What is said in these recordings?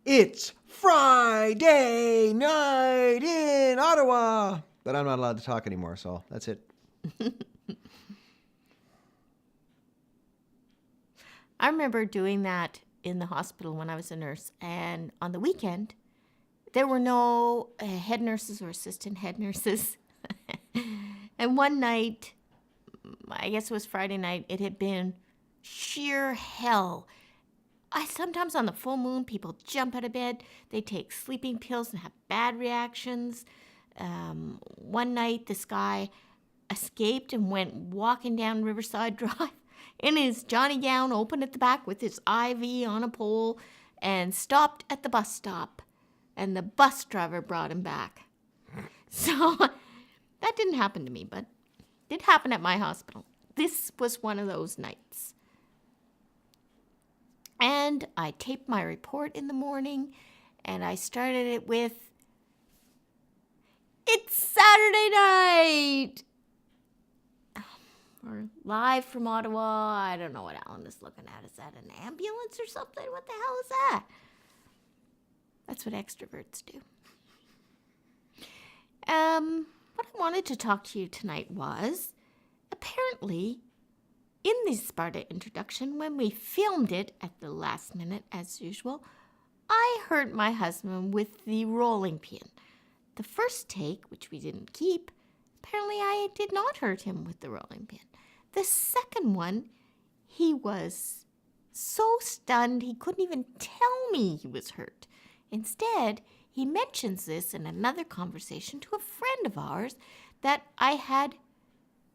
It's Friday night in Ottawa. But I'm not allowed to talk anymore, so that's it. I remember doing that in the hospital when I was a nurse. And on the weekend, there were no head nurses or assistant head nurses. And one night, I guess it was Friday night, it had been sheer hell. Sometimes on the full moon, people jump out of bed. They take sleeping pills and have bad reactions. One night, this guy escaped and went walking down Riverside Drive in his Johnny gown, open at the back with his IV on a pole, and stopped at the bus stop. And the bus driver brought him back. So that didn't happen to me, but it did happen at my hospital. This was one of those nights. And I taped my report in the morning, and I started it with, "It's Saturday night!" Or live from Ottawa. I don't know what Alan is looking at. Is that an ambulance or something? What the hell is that? That's what extroverts do. What I wanted to talk to you tonight was, apparently, in the Sparta introduction, when we filmed it at the last minute, as usual, I hurt my husband with the rolling pin. The first take, which we didn't keep, apparently I did not hurt him with the rolling pin. The second one, he was so stunned he couldn't even tell me he was hurt. Instead, he mentions this in another conversation to a friend of ours that I had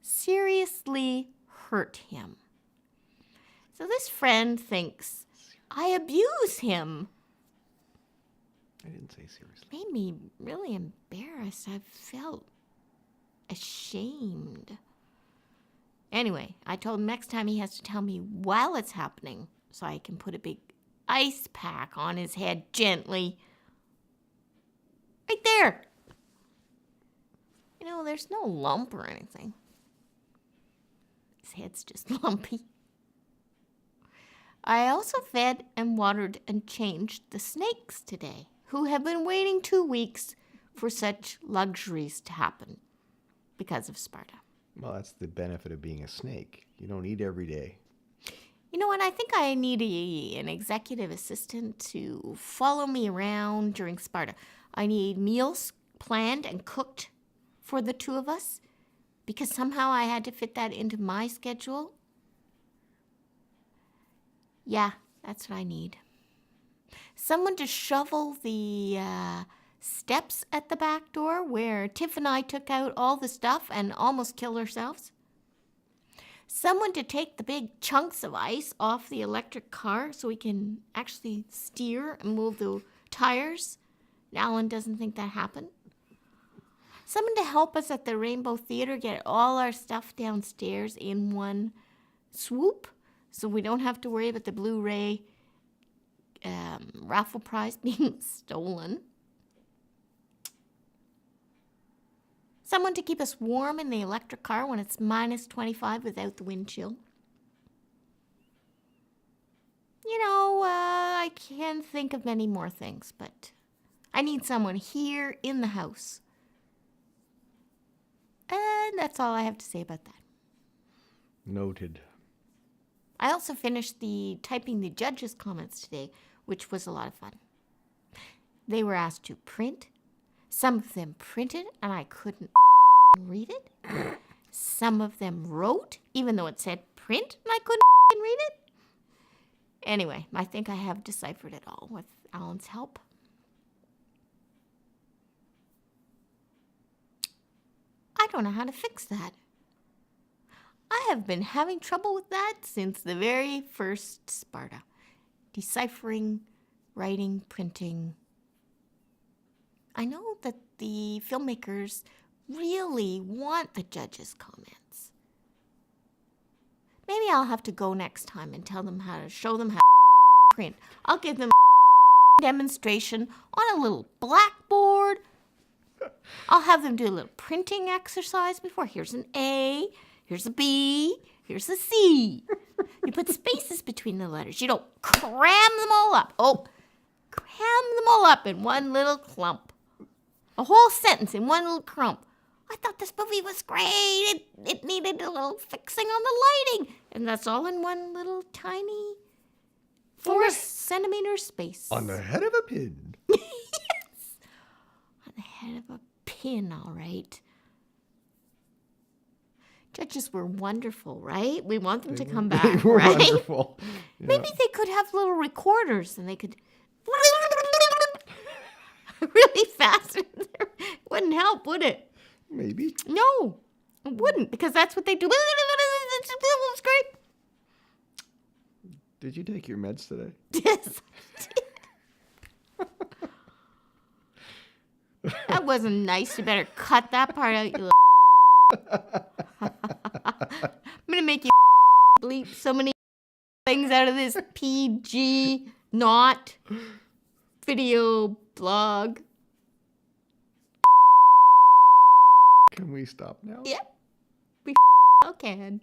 seriously hurt him. So this friend thinks I abuse him. I didn't say seriously. Made me really embarrassed. I felt ashamed. Anyway, I told him next time he has to tell me while it's happening so I can put a big ice pack on his head gently. Right there. You know, there's no lump or anything. His head's just lumpy. I also fed and watered and changed the snakes today, who have been waiting 2 weeks for such luxuries to happen because of Sparta. Well, that's the benefit of being a snake. You don't eat every day. You know what? I think I need an executive assistant to follow me around during Sparta. I need meals planned and cooked for the two of us because somehow I had to fit that into my schedule. Yeah, that's what I need. Someone to shovel the steps at the back door where Tiff and I took out all the stuff and almost killed ourselves. Someone to take the big chunks of ice off the electric car so we can actually steer and move the tires. Alan doesn't think that happened. Someone to help us at the Rainbow Theatre get all our stuff downstairs in one swoop so we don't have to worry about the Blu-ray raffle prize being stolen. Someone to keep us warm in the electric car when it's minus 25 without the wind chill. You know, I can't think of many more things, but I need someone here in the house. And that's all I have to say about that. Noted. I also finished typing the judges' comments today, which was a lot of fun. They were asked to print. Some of them printed, and I couldn't read it. Some of them wrote, even though it said print, and I couldn't read it. Anyway, I think I have deciphered it all with Alan's help. I don't know how to fix that. I have been having trouble with that since the very first Sparta. Deciphering, writing, printing. I know that the filmmakers really want the judges' comments. Maybe I'll have to go next time and show them how to print. I'll give them a demonstration on a little blackboard. I'll have them do a little printing exercise before. Here's an A, here's a B, here's a C. You put spaces between the letters. You don't cram them all up. Oh, cram Ham them all up in one little clump. A whole sentence in one little clump. I thought this movie was great. It needed a little fixing on the lighting. And that's all in one little tiny 4-centimeter space. On the head of a pin. Yes. On the head of a pin, all right. Judges were wonderful, right? We want them to come back, They were right? wonderful. Yeah. Maybe they could have little recorders and they could really fast. Wouldn't help, would it? Maybe. No, it wouldn't, because that's what they do. It's great. Did you take your meds today? Yes. That wasn't nice. You better cut that part out, you I'm going to make you bleep so many things out of this PG not video blog. Can we stop now? Yep. We can.